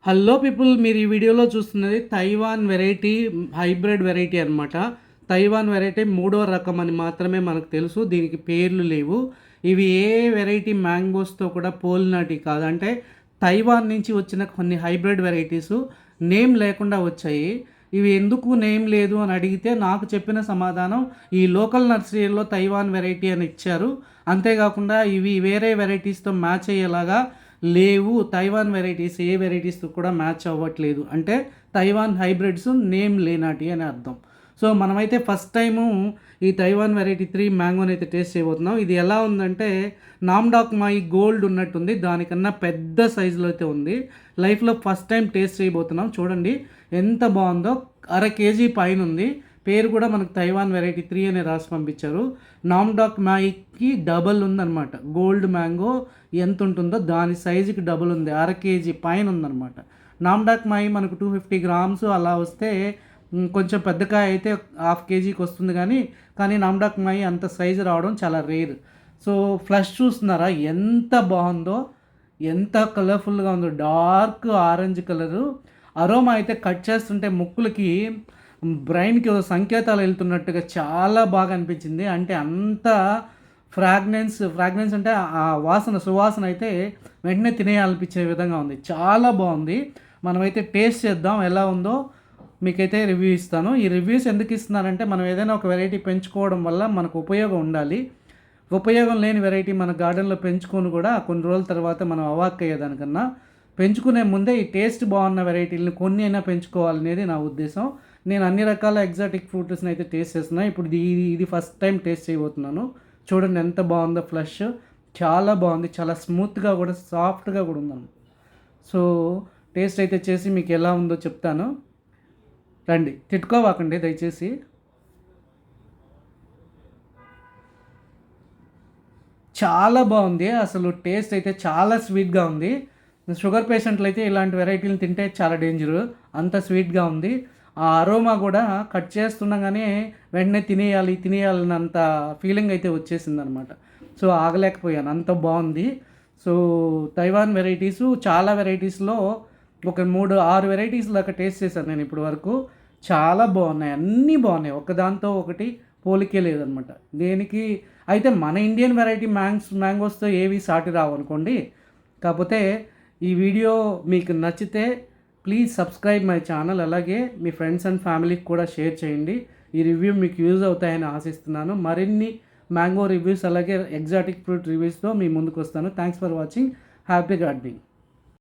Hello people, మీరు ఈ వీడియోలో చూస్తున్నది తైవాన్ వెరైటీ హైబ్రిడ్ వెరైటీ అనమాట. తైవాన్ వెరైటీ మూడో రకం అని మాత్రమే మనకు తెలుసు. దీనికి పేర్లు లేవు. ఇవి ఏ వెరైటీ మ్యాంగోస్తో కూడా పోలినటి కాదు. అంటే తైవాన్ నుంచి వచ్చిన కొన్ని హైబ్రిడ్ వెరైటీసు నేమ్ లేకుండా వచ్చాయి. ఇవి ఎందుకు నేమ్ లేదు అని అడిగితే నాకు చెప్పిన సమాధానం ఈ లోకల్ నర్సరీలో తైవాన్ వెరైటీ అని ఇచ్చారు. అంతేకాకుండా ఇవి వేరే వెరైటీస్తో మ్యాచ్ అయ్యేలాగా లేవు. తైవాన్ వెరైటీస్ ఏ వెరైటీస్తో కూడా మ్యాచ్ అవ్వట్లేదు. అంటే తైవాన్ హైబ్రిడ్స్ నేమ్ లేనాటి అని అర్థం. సో మనమైతే ఫస్ట్ టైము ఈ తైవాన్ వెరైటీ 3 మ్యాంగోని అయితే టేస్ట్ చేయబోతున్నాం. ఇది ఎలా ఉందంటే నామ్డాక్ మాయి గోల్డ్ ఉన్నట్టుంది. దానికన్నా పెద్ద సైజులో అయితే ఉంది. లైఫ్లో ఫస్ట్ టైం టేస్ట్ చేయబోతున్నాం. చూడండి ఎంత బాగుందో. 1/2 కేజీ పైన ఉంది. పేరు కూడా మనకు తైవాన్ వెరైటీ 3 అనే రాసి పంపించారు. నామ్డాక్ మ్యాయికి డబల్ ఉందన్నమాట. గోల్డ్ మ్యాంగో ఎంత ఉంటుందో దాని సైజుకి డబుల్ ఉంది. 1/2 కేజీ పైన ఉందన్నమాట. నామ్డాక్ మాయి మనకు 250 గ్రామ్స్ అలా వస్తే కొంచెం పెద్ద కాయ అయితే 1/2 కేజీకి వస్తుంది. కానీ నామ్డాక్ మాయి అంత సైజు రావడం చాలా రేర్. సో ఫ్లష్ చూస్తున్నారా ఎంత బాగుందో, ఎంత కలర్ఫుల్గా ఉందో. Dark orange colour. అరోమా అయితే కట్ చేస్తుంటే ముక్కులకి బ్రెయిన్కి సంకేతాలు వెళ్తున్నట్టుగా చాలా బాగా అనిపించింది. అంటే అంత ఫ్రాగ్రెన్స్ అంటే ఆ సువాసన అయితే వెంటనే తినేయాలనిపించే విధంగా ఉంది. చాలా బాగుంది. మనమైతే టేస్ట్ చేద్దాం ఎలా ఉందో. మీకైతే రివ్యూ ఇస్తాను. ఈ రివ్యూస్ ఎందుకు ఇస్తున్నానంటే మనం ఏదైనా ఒక వెరైటీ పెంచుకోవడం వల్ల మనకు ఉపయోగం ఉండాలి. ఉపయోగం లేని వెరైటీ మన గార్డెన్లో పెంచుకొని కూడా కొన్ని రోజుల తర్వాత మనం అవాక్ అయ్యేదానికన్నా పెంచుకునే ముందే ఈ టేస్ట్ బాగున్న వెరైటీలను కొన్ని అయినా పెంచుకోవాలనేది నా ఉద్దేశం. నేను అన్ని రకాల ఎగ్జాటిక్ ఫ్రూట్స్ని అయితే టేస్ట్ చేస్తున్నాను. ఇప్పుడు ఇది ఫస్ట్ టైం టేస్ట్ చేయబోతున్నాను. చూడండి ఎంత బాగుందో. ఫ్లష్ చాలా బాగుంది. చాలా స్మూత్గా కూడా సాఫ్ట్గా కూడా ఉందన్నమాట. సో టేస్ట్ అయితే చేసి మీకు ఎలా ఉందో చెప్తాను. రండి, తిట్టుకోవాకండి దయచేసి. చాలా బాగుంది. అసలు టేస్ట్ అయితే చాలా స్వీట్గా ఉంది. షుగర్ పేషెంట్లు అయితే ఇలాంటి వెరైటీలు తింటే చాలా డేంజరు. అంత స్వీట్గా ఉంది. ఆ అరోమా కూడా కట్ చేస్తుండగానే వెంటనే తినేయాలన్నంత ఫీలింగ్ అయితే వచ్చేసింది అనమాట. సో ఆగలేకపోయాను, అంత బాగుంది. సో తైవాన్ వెరైటీసు చాలా వెరైటీస్లో ఒక 3-6 వెరైటీస్ దాకా టేస్ట్ చేశాను నేను ఇప్పటి వరకు. చాలా బాగున్నాయి, అన్నీ బాగున్నాయి. ఒకదాంతో ఒకటి పోలికే లేదనమాట దేనికి. అయితే మన ఇండియన్ వెరైటీ మ్యాంగోస్తో ఏవి సాటి రావు అనుకోండి. కాకపోతే ఈ వీడియో మీకు నచ్చితే ప్లీజ్ సబ్స్క్రైబ్ మై ఛానల్. అలాగే మీ ఫ్రెండ్స్ అండ్ ఫ్యామిలీకి కూడా షేర్ చేయండి. ఈ రివ్యూ మీకు యూజ్ అవుతాయని ఆశిస్తున్నాను. మరిన్ని మ్యాంగో రివ్యూస్ అలాగే ఎగ్జాటిక్ ఫ్రూట్ రివ్యూస్తో మీ ముందుకు వస్తాను. Thanks for watching. Happy gardening.